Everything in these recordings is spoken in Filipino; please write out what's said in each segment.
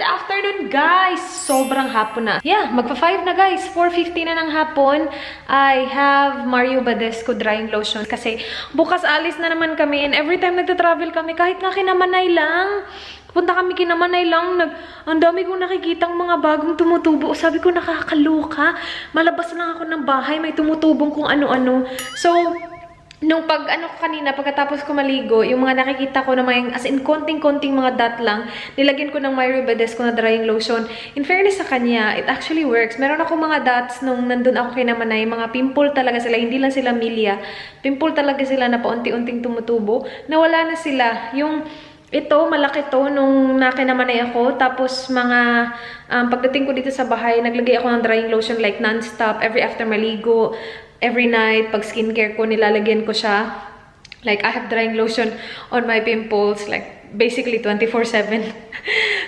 afternoon, guys! Sobrang hapon na. Yeah, magpa-5 na, guys. 4:50 na ng hapon. I have Mario Badescu drying lotion kasi bukas alis na naman kami and every time nagta-travel kami, kahit nga kinamanay lang, punta kami kinamanay lang, ang dami kong nakikitang mga bagong tumutubo. Sabi ko, nakakaloka. Malabas lang ako ng bahay, may tumutubong kung ano-ano. So, nung kanina, pagkatapos ko maligo, yung mga nakikita ko na mga, as in, konting-konting mga dot lang, nilagyan ko ng Mario Badescu na drying lotion. In fairness sa kanya, it actually works. Meron ako mga dots nung nandun ako kinamanay, mga pimple talaga sila, hindi lang sila milia. Pimple talaga sila na paunti-unting tumutubo. Nawala na sila. Ito, malaki to nung nakinamanay ako. Tapos mga, pagdating ko dito sa bahay, naglagay ako ng drying lotion like non-stop, every after maligo. Every night, pag skincare ko, nilalagyan ko siya. Like, I have drying lotion on my pimples, like, basically 24/7.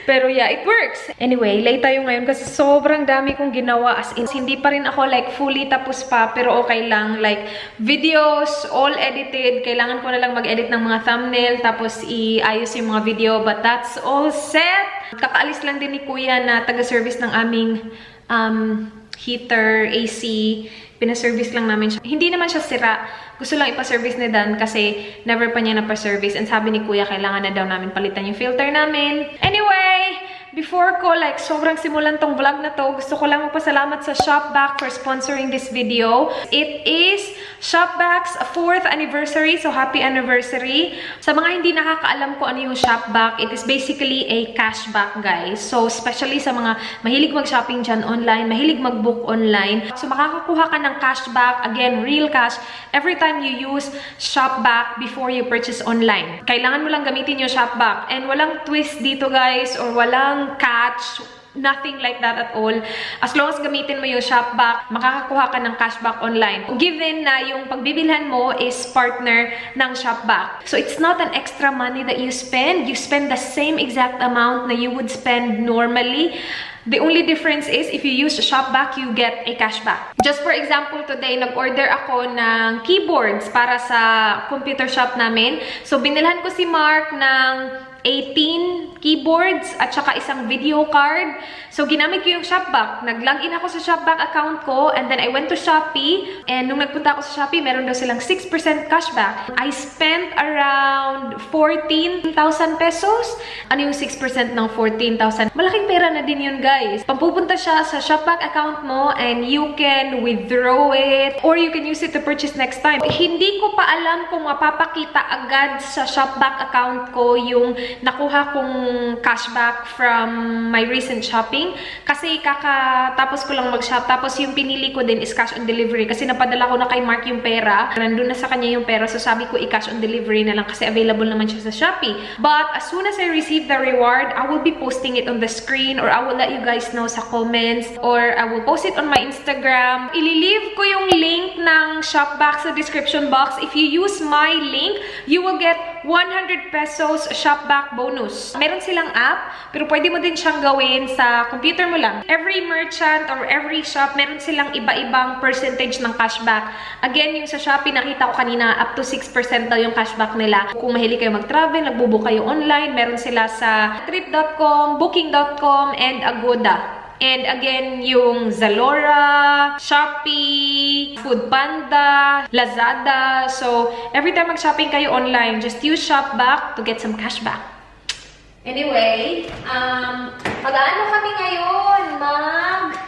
Pero yeah, it works. Anyway, late tayo ngayon kasi sobrang dami kong ginawa. As in, hindi pa rin ako like fully tapos pa, pero okay lang. Like, videos, all edited. Kailangan ko na lang mag-edit ng mga thumbnail, tapos iayos yung mga video. But that's all set. Kakaalis lang din ni Kuya na taga-service ng aming heater, AC. Pina-service lang namin siya. Hindi naman siya sira. Gusto lang ipa-service ni Dan kasi never pa niya na-pa-service. And sabi ni Kuya, kailangan na daw namin palitan yung filter namin. Anyway, before ko like sobrang simulan tong vlog na to, gusto ko lang magpasalamat sa Shopback for sponsoring this video. It is Shopback's 4th anniversary, so happy anniversary. Sa mga hindi nakakaalam ko ano yung Shopback, it is basically a cashback, guys. So especially sa mga mahilig mag-shopping dyan online, mahilig mag-book online. So makakakuha ka ng cashback, again, real cash, every time you use Shopback before you purchase online. Kailangan mo lang gamitin yung Shopback. And walang twist dito, guys, or walang catch, nothing like that at all. As long as gamitin mo yung Shopback, makakakuha ka ng cashback online. Given na yung pagbibilhan mo is partner ng Shopback. So it's not an extra money that you spend. You spend the same exact amount na you would spend normally. The only difference is, if you use Shopback, you get a cashback. Just for example, today, nag-order ako ng keyboards para sa computer shop namin. So, binilhan ko si Mark ng 18 keyboards at saka isang video card. So, ginamit ko yung Shopback. Nag-login ako sa Shopback account ko and then I went to Shopee. And nung nagpunta ako sa Shopee, meron daw silang 6% cashback. I spent around 14,000 pesos. Ano yung 6% ng 14,000? Malaking pera na din yun, guys. Pampupunta siya sa Shopback account mo and you can withdraw it or you can use it to purchase next time. Hindi ko pa alam kung mapapakita agad sa Shopback account ko yung nakuha kong cashback from my recent shopping. Kasi kakatapos ko lang mag-shop. Tapos yung pinili ko din is cash on delivery. Kasi napadala ko na kay Mark yung pera. Nandun na sa kanya yung pera. So sabi ko i-cash on delivery na lang kasi available naman siya sa Shopee. But as soon as I receive the reward, I will be posting it on the screen or I will let you guys know sa comments or I will post it on my Instagram. Ililive ko yung link ng Shopback sa description box. If you use my link, you will get 100 pesos Shopback bonus. Meron silang app, pero pwede mo din siyang gawin sa computer mo lang. Every merchant or every shop, meron silang iba-ibang percentage ng cashback. Again, yung sa Shopee, nakita ko kanina, up to 6% daw yung cashback nila. Kung mahilig kayo mag-travel, nagbubook kayo online, meron sila sa trip.com, booking.com, and Agoda. And again, yung Zalora, Shopee, Foodpanda, Lazada. So, every time mag-shopping kayo online, just use Shopback to get some cashback. Anyway, mag-aano kami ngayon?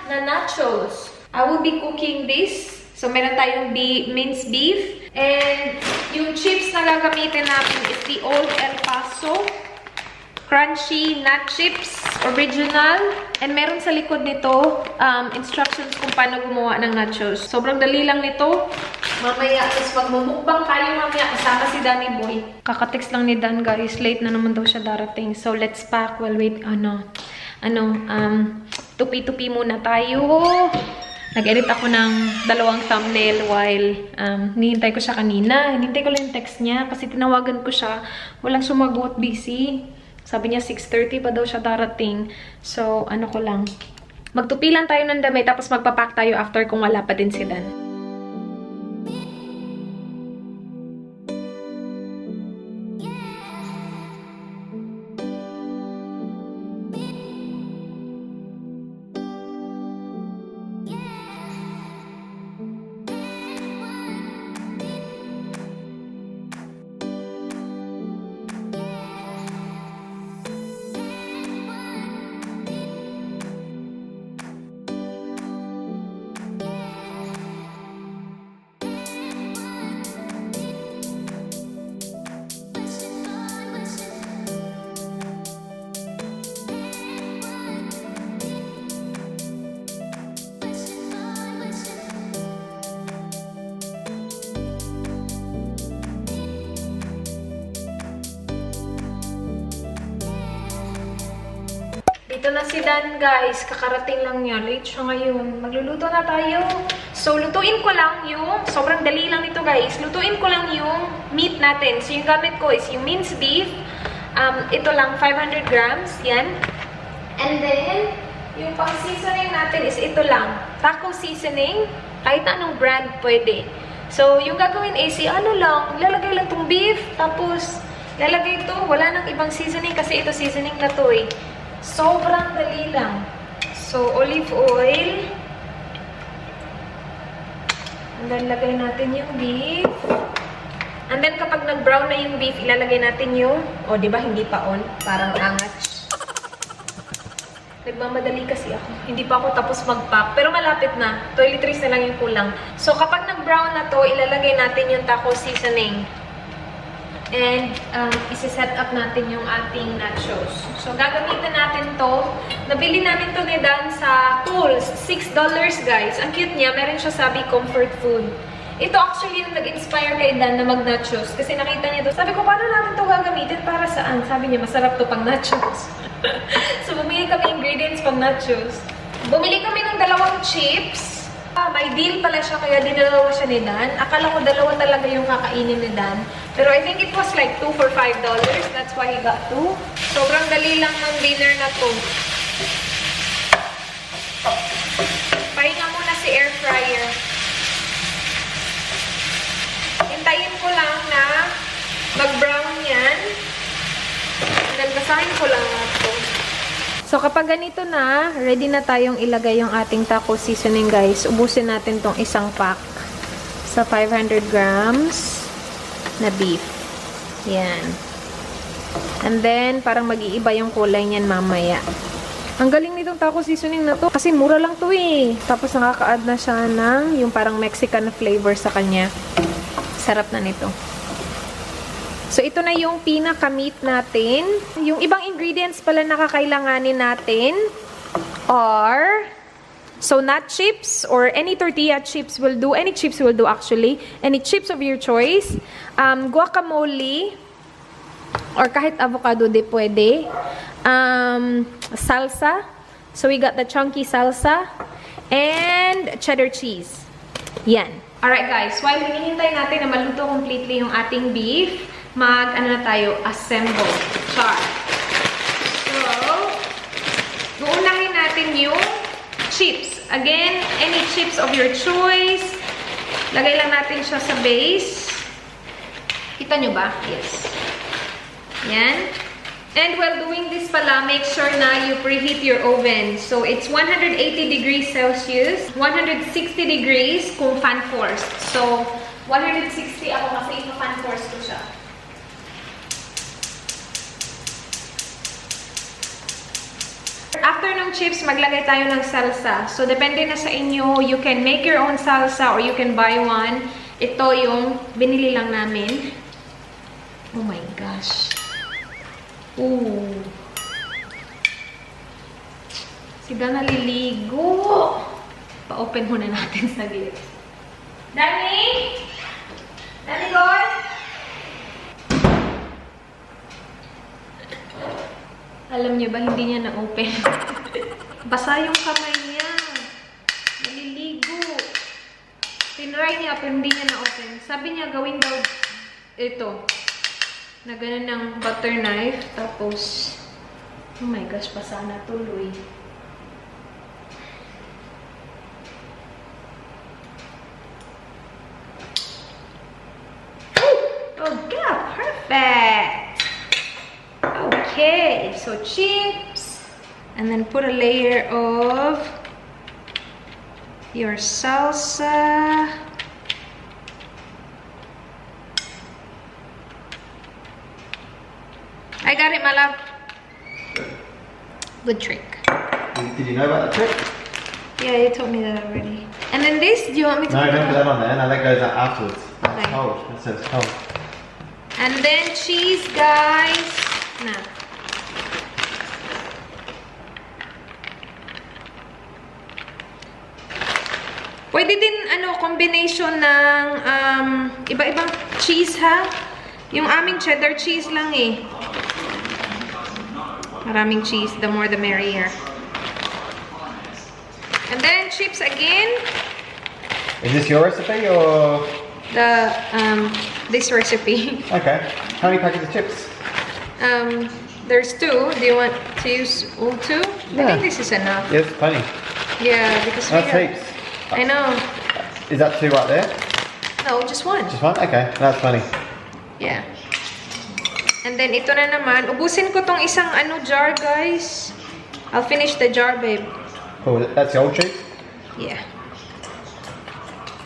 Na nachos. I will be cooking this. So, meron tayong minced beef. And yung chips na gagamitin namin is the Old El Paso Crunchy Nut Chips, original. And meron sa likod nito, instructions kung paano gumawa ng nachos. Sobrang dali lang nito. Mamaya, tapos magmumukbang tayo mamaya kasama si Danny Boy. Kakatext lang ni Dan, guys. Late na naman daw siya darating. So, let's pack while wait. Tupi-tupi muna tayo. Nag-edit ako ng 2 thumbnail while hinihintay ko siya kanina. Hinihintay ko lang yung text niya kasi tinawagan ko siya. Walang sumagot, busy. Sabi niya 6:30 pa daw siya darating. So, ano ko lang. Magtupi lang tayo ng damit tapos magpapack tayo after kung wala pa din si Dan. Dito na si Dan, guys. Kakarating lang niya. Late siya ngayon. Magluluto na tayo. So, lutuin ko lang yung... Sobrang dali lang nito, guys. Lutuin ko lang yung meat natin. So, yung gamit ko is yung minced beef. Ito lang, 500 grams. Yan. And then, yung pang-seasoning natin is ito lang. Taco seasoning. Kahit anong brand pwede. So, yung gagawin is, ano lang, lalagay lang tong beef. Tapos, lalagay ito. Wala nang ibang seasoning kasi ito seasoning na to eh. Sobrang dali lang. So, olive oil. And then, lagay natin yung beef. And then, kapag nag-brown na yung beef, ilalagay natin yung... O, diba? Hindi pa on. Parang angat. Nagmamadali kasi ako. Hindi pa ako tapos mag-pack. Pero malapit na. Toiletries na lang yung kulang. So, kapag nag-brown na to, ilalagay natin yung taco seasoning. And, isi-set up natin yung ating nachos. So, gagamitin natin to. Nabili namin to ni Dan sa Kohl's. $6, guys. Ang cute niya. Meron siya sabi, comfort food. Ito actually yung nag-inspire kay Dan na mag-nachos. Kasi nakita niya to. Sabi ko, paano natin to gagamitin? Para saan? Sabi niya, masarap to pang nachos. So, bumili kami ingredients pang nachos. Bumili kami ng 2 chips. May deal pala siya, kaya dinalawa siya ni Dan. Akala ko 2 talaga yung kakainin ni Dan. Pero I think it was like 2 for $5. That's why he got 2. Sobrang dali lang ng dinner na to. Pahinga muna si air fryer. Hintayin ko lang na mag-brown yan. And then basahin ko lang ito. So, kapag ganito na, ready na tayong ilagay yung ating taco seasoning, guys. Ubusin natin tong isang pack sa 500 grams na beef. Yan. And then, parang mag-iiba yung kulay niyan mamaya. Ang galing nitong taco seasoning na to. Kasi mura lang to eh. Tapos, nakaka-add na siya ng yung parang Mexican flavor sa kanya. Sarap na nito. So, ito na yung pinaka-meat natin. Yung ibang ingredients pala na kakailanganin natin are, so, nut chips or any tortilla chips will do. Any chips will do, actually. Any chips of your choice. Guacamole or kahit avocado di pwede. Salsa. So, we got the chunky salsa and cheddar cheese. Yan. Alright, guys. While hinihintay natin na maluto completely yung ating beef, ano na tayo, assemble. Char. So, uunahin natin yung chips. Again, any chips of your choice. Lagay lang natin siya sa base. Kita nyo ba? Yes. Yan. And while doing this pala, make sure na you preheat your oven. So, it's 180 degrees Celsius, 160 degrees kung fan forced. So, 160 ako kasi ito-fan forced ko siya. After ng chips, maglagay tayo ng salsa. So, depende na sa inyo. You can make your own salsa or you can buy one. Ito yung binili lang namin. Oh my gosh. Ooh. Sila naliligo. Pa-open muna natin saglit. Danny? Danny, boy? Alam niyo ba, hindi niya na-open. Basa yung kamay niya. Naliligo. Tinry niya, pero hindi niya na-open. Sabi niya, gawin daw ito. Na ganun ng butter knife. Tapos, oh my gosh, basa na tuloy. Oh, yeah, perfect! Okay, so chips, and then put a layer of your salsa. I got it, my love. Good trick. Did you know about the trick? Yeah, you told me that already. And then this, do you want me to No, put don't put it that on there. No, that goes out afterwards. Okay. It's cold. It says cold. And then cheese, guys. Na. Pwede din, combination ng iba-ibang cheese, ha? Yung aming cheddar cheese lang, eh. Maraming cheese, the more the merrier. And then chips again. Is this your recipe or? The this recipe. Okay. How many packets of chips? There's 2. Do you want to use all 2? I think this is enough. Yes, plenty. Yeah, because That's heaps. I know. Is that 2 right there? No, just 1. Just 1? Okay, that's plenty. Yeah. And then ito na naman. Ubusin ko tong isang jar, guys. I'll finish the jar, babe. Cool. That's the old cheese? Yeah.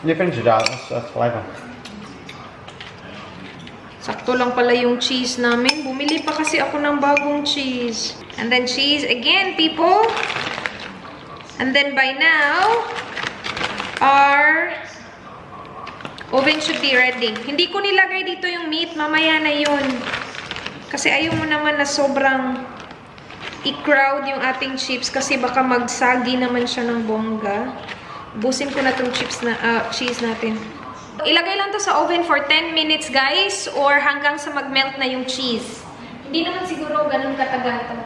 You finish the jar. That's flavour. Sakto lang pala yung cheese namin. Bumili pa kasi ako ng bagong cheese. And then cheese again, people. And then by now, our oven should be ready. Hindi ko nilagay dito yung meat. Mamaya na yun. Kasi ayaw mo naman na sobrang i-crowd yung ating chips kasi baka magsagi naman siya ng bongga. Busin ko na itong cheese natin. Ilagay lang to sa oven for 10 minutes, guys, or hanggang sa mag-melt na yung cheese. Hindi naman siguro ganun katagal to.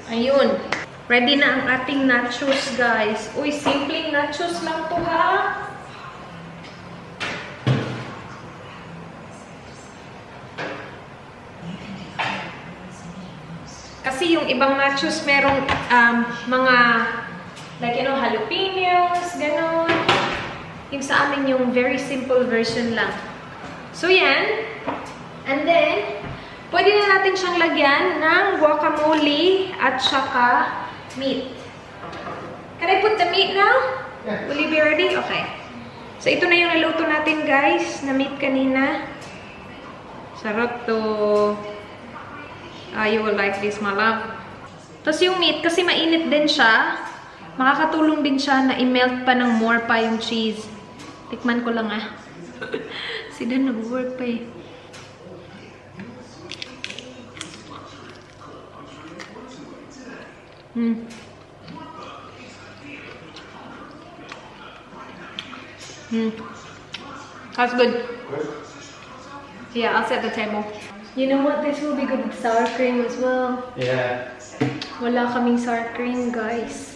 Ayun. Ready na ang ating nachos, guys. Uy, simpleng nachos lang to, ha? Kasi yung ibang nachos merong mga like, you know, jalapenos, ganon. Yung sa amin yung very simple version lang. So, yan. And then, pwede na natin siyang lagyan ng guacamole at saka meat. Can I put the meat now? Yeah. Will you be ready? Okay. So, ito na yung naluto natin, guys, na meat kanina. Sarap to. You will like this, my love. Tapos yung meat, kasi mainit din siya, makakatulong din siya na i-melt pa ng more pa yung cheese. Tikman ko lang ah. Si Dan nag-work pa eh. That's good. Yeah, I'll set the table. You know what? This will be good with sour cream as well. Yeah. Wala kaming sour cream, guys.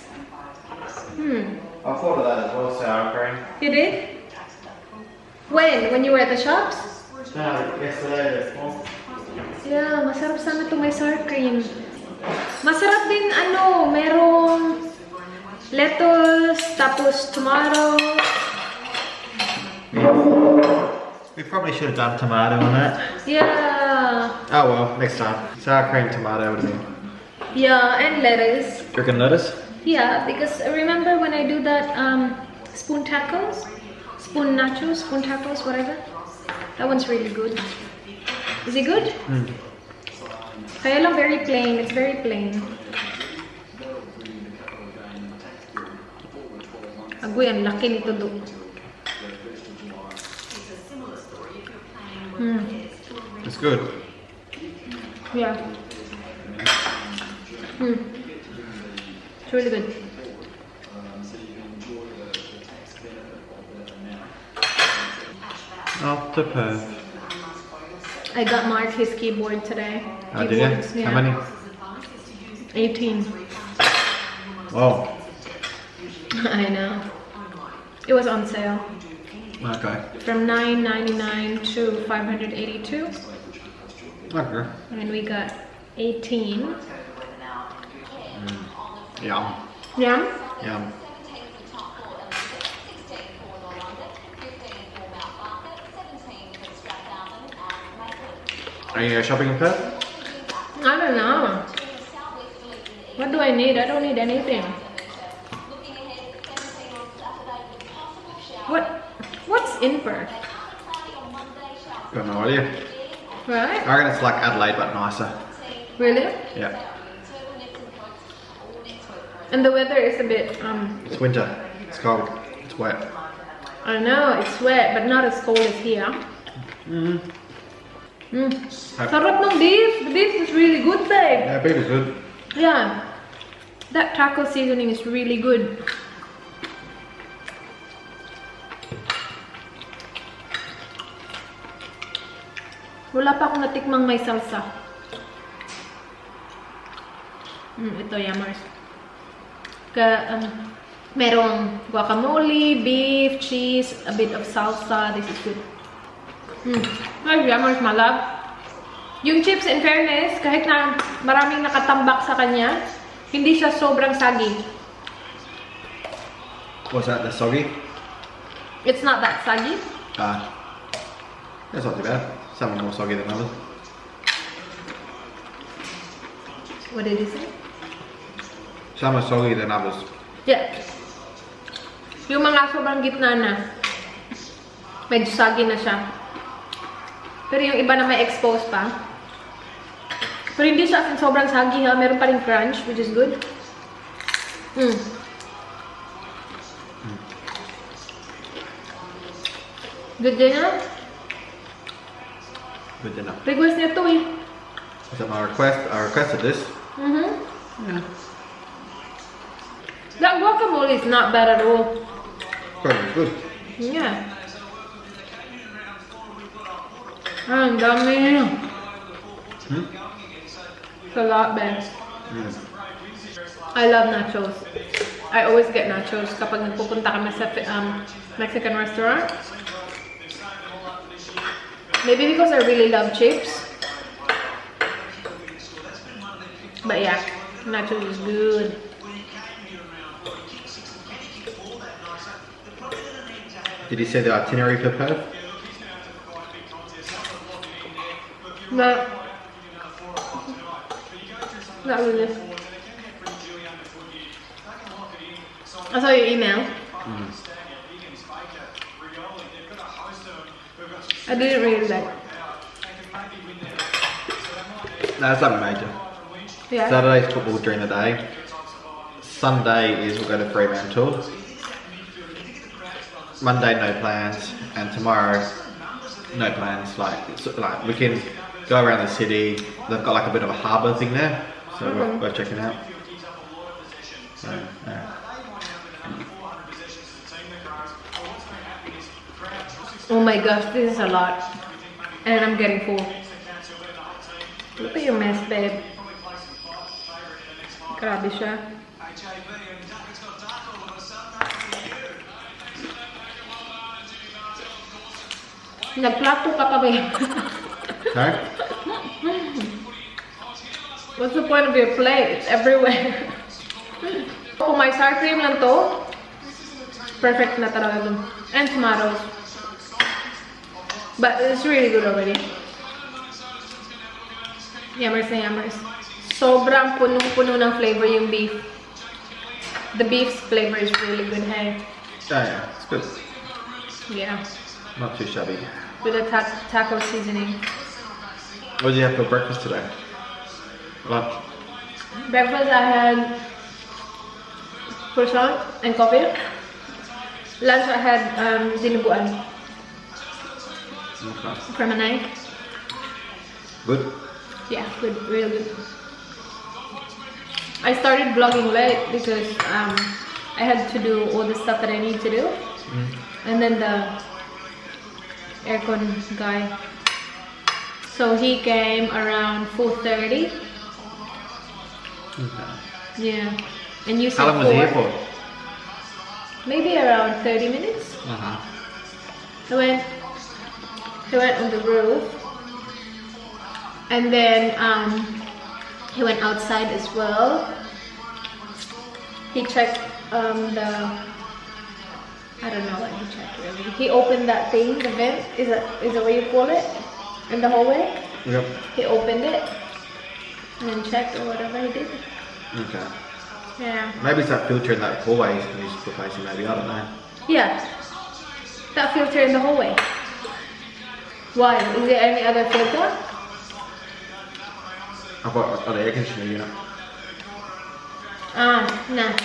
I thought of that as well, sour cream. You did? When? When you were at the shops? No, yesterday. Yeah, masarap sana ito may sour cream. Masarap din, merong lettuce, tapos tomato. We probably should have done tomato on that. Yeah. Oh well, next time. Sour cream tomato would have been. Yeah, and lettuce. You reckon lettuce? Yeah, because remember when I do that spoon tacos? Spoon nachos, spoon tacos, whatever? That one's really good. Is it good? Kaya lang very plain. It's very plain. Agoy, ang laki nito do. It's good. Yeah. It's really good. Off to Perth. I got Mark his keyboard today. Oh, did you? Yeah. How many? 18. Oh. I know. It was on sale. Okay. From $9.99 to $582. Okay. And we got 18. Yum. Yum? Yum. Are you shopping in Perth? I don't know. What do I need? I don't need anything. What's in Perth? Got no idea. Right? I reckon it's like Adelaide but nicer. Really? Yeah. And the weather is a bit, It's winter. It's cold. It's wet. I know, it's wet, but not as cold as here. Sarap ng beef. The beef is really good, babe. Yeah, beef is good. Yeah. That taco seasoning is really good. Wala pa akong natikmang may salsa. Ito, yummers. Merong guacamole, beef, cheese, a bit of salsa. This is good. Ay, yummers, my love. Yung chips, in fairness, kahit na maraming nakatambak sa kanya, hindi siya sobrang sagi. What's that? The soggy? It's not that sagi. That's not too bad. Some are more soggy than others. What did you say? Some are soggy than others. Yeah. Yung mga sobrang gitna na, medyo sagi na siya. Pero yung iba na may expose pa. Pero hindi siya as in sobrang sagi ha. Meron pa rin crunch, which is good. Good din na. Good enough. Request niya to eh. Is that my request? I requested this. Yeah. That guacamole is not bad at all. Very good. Yeah. Ang dami niya. It's a lot, Ben. I love nachos. I always get nachos kapag nagpupunta kami sa Mexican restaurant. Maybe because I really love chips. But yeah, nachos is good. Did you see the itinerary for Perth? Not really. I saw your email. I didn't read that. No, it's nothing major. Yeah. Saturday's football during the day. Sunday is we'll go to Fremantle. Monday no plans, and tomorrow no plans. Like we can go around the city. They've got like a bit of a harbour thing there, so we're checking out. So, yeah. Oh my gosh, this is a lot. And I'm getting full. Look at your mess, babe. Grabe siya. Nagplato ka pa, babe. No? What's the point of your plate? It's everywhere. Kung may sour cream lang to, perfect na talaga dun. And tomatoes. But it's really good already. Yummers na yummers. Sobrang punong-puno ng flavor yung beef. The beef's flavor is really good, hey? Oh yeah, it's good. Yeah. Not too shabby. With the taco seasoning. What did you have for breakfast today? Lunch? Breakfast I had croissant and coffee. Lunch I had dinuguan Okay. from a night. Good? Yeah, good, real good. I started vlogging late because I had to do all the stuff that I need to do. And then the aircon guy, so he came around 4:30. Okay. Yeah, and you said How long was he here for? maybe around 30 minutes. He went on the roof, and then he went outside as well. He checked the, I don't know what he checked really. He opened that thing, the vent, is that what you call it? In the hallway? Yep. He opened it and then checked or whatever he did. Okay. Yeah. Maybe it's that filter in that hallway he's replacing, maybe, I don't know. Yeah. That filter in the hallway. Why? Is there any other filter? I've got the air conditioning unit. Nah.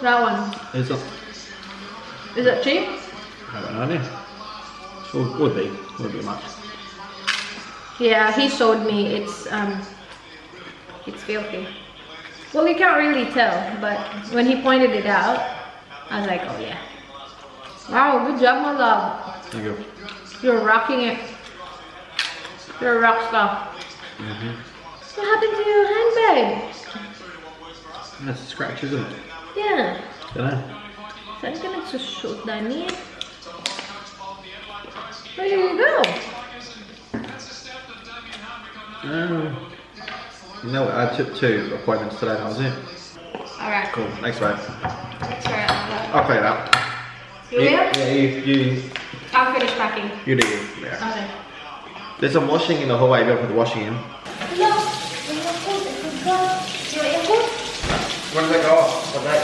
That one. Is it? Is it cheap? I don't know. Would be much. Yeah, he showed me it's filthy. Well, you can't really tell, but when he pointed it out, I was like, oh yeah. Wow, good job, my love. There you go. You're rocking it. You're a rock star. What happened to your handbag? That's a scratch, isn't it? Yeah. Dunno. Saan ka nagsushoot, Danny? Where did you go? No, I took 2 appointments today, that was it. Alright. Cool, next way. That's alright. I'll clean it up. You will? Yeah, you I'll finish packing. do you. Yeah. Okay. There's some washing in the hallway, go put the washing in. Hello. Yakult. I forgot. Your Yakult? When does that go off? What day?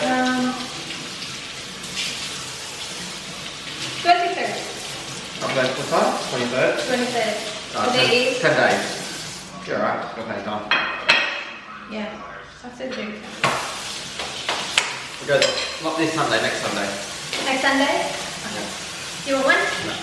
23rd. Okay, what time? 23rd? 23rd. Today is... 10 days. You're alright, it's got no time. Yeah. That's it. It goes, not this Sunday, next Sunday. Next Sunday? Okay. You want one? No.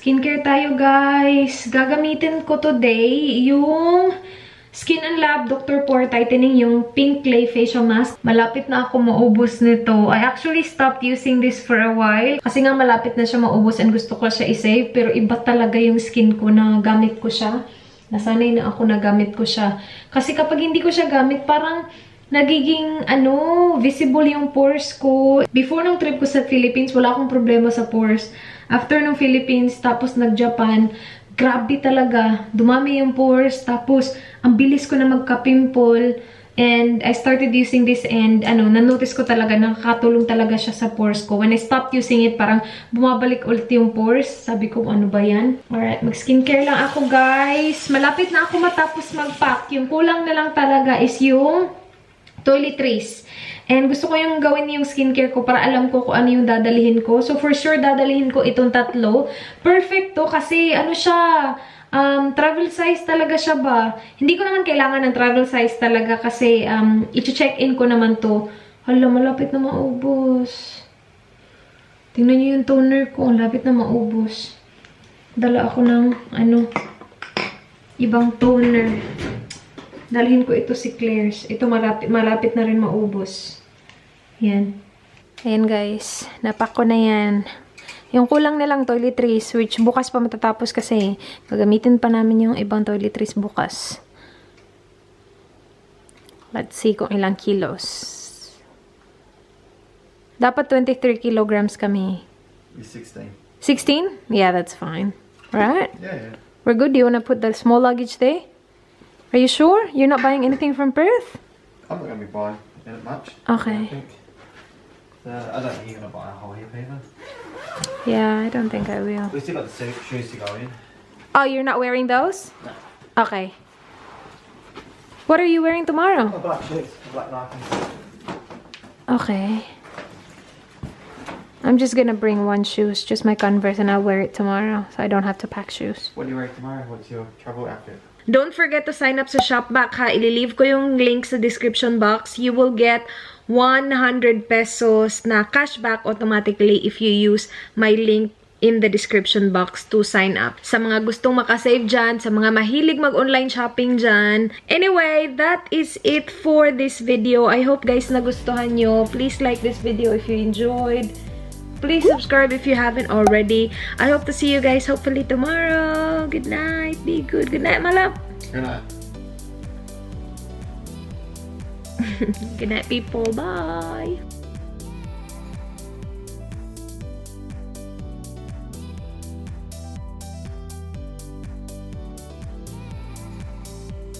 Skincare tayo, guys. Gagamitin ko today yung Skin and Lab Dr. Pore Tightening, yung Pink Clay Facial Mask. Malapit na ako maubos nito. I actually stopped using this for a while kasi nga malapit na siya maubos and gusto ko siya i-save. Pero iba talaga yung skin ko na gamit ko siya. Nasanay na ako na gamit ko siya. Kasi kapag hindi ko siya gamit, parang nagiging, visible yung pores ko. Before nung trip ko sa Philippines, wala akong problema sa pores. After nung Philippines, tapos nag-Japan, grabe talaga. Dumami yung pores, tapos ang bilis ko na magka-pimple. And I started using this and na-notice ko talaga, nakakatulong talaga siya sa pores ko. When I stopped using it, parang bumabalik ulit yung pores. Sabi ko, ano ba yan? Alright, mag-skincare lang ako, guys. Malapit na ako matapos mag-pack. Yung kulang na lang talaga is yung toiletries. And gusto ko yung gawin yung skincare ko para alam ko kung ano yung dadalihin ko. So, for sure, dadalihin ko itong 3. Perfect to kasi siya, travel size talaga siya ba? Hindi ko naman kailangan ng travel size talaga kasi i-check-in ko naman to. Hala, malapit na maubos. Tingnan nyo yung toner ko. Malapit na maubos. Dala ako ng, ibang toner. Dalhin ko ito si Claire's. Ito malapit na rin maubos. Yan. Ayan, guys. Napak ko na yan. Yung kulang na lang toiletries, which bukas pa matatapos kasi gagamitin pa namin yung ibang toiletries bukas. Let's see kung ilang kilos. Dapat 23 kilograms kami. 16. 16? Yeah, that's fine. Right? Yeah. We're good. Do you want to put the small luggage there? Are you sure? You're not buying anything from Perth? I'm not going to be buying that much. Okay. I think. I don't think you're going to buy a whole heap either. Yeah, I don't think I will. We still got the shoes to go in. Oh, you're not wearing those? No. Okay. What are you wearing tomorrow? Oh, black shoes, black Nikes. Okay. I'm just gonna bring one shoes, just my Converse, and I'll wear it tomorrow, so I don't have to pack shoes. What do you wear tomorrow? What's your travel outfit? Don't forget to sign up sa Shopback, ha. Ililive ko yung link sa description box. You will get 100 pesos na cashback automatically if you use my link in the description box to sign up. Sa mga gustong makasave dyan, sa mga mahilig mag-online shopping dyan. Anyway, that is it for this video. I hope, guys, nagustuhan nyo. Please like this video if you enjoyed. Please subscribe if you haven't already. I hope to see you guys hopefully tomorrow. Good night. Be good. Good night, my love. Good night. Good night, people. Bye.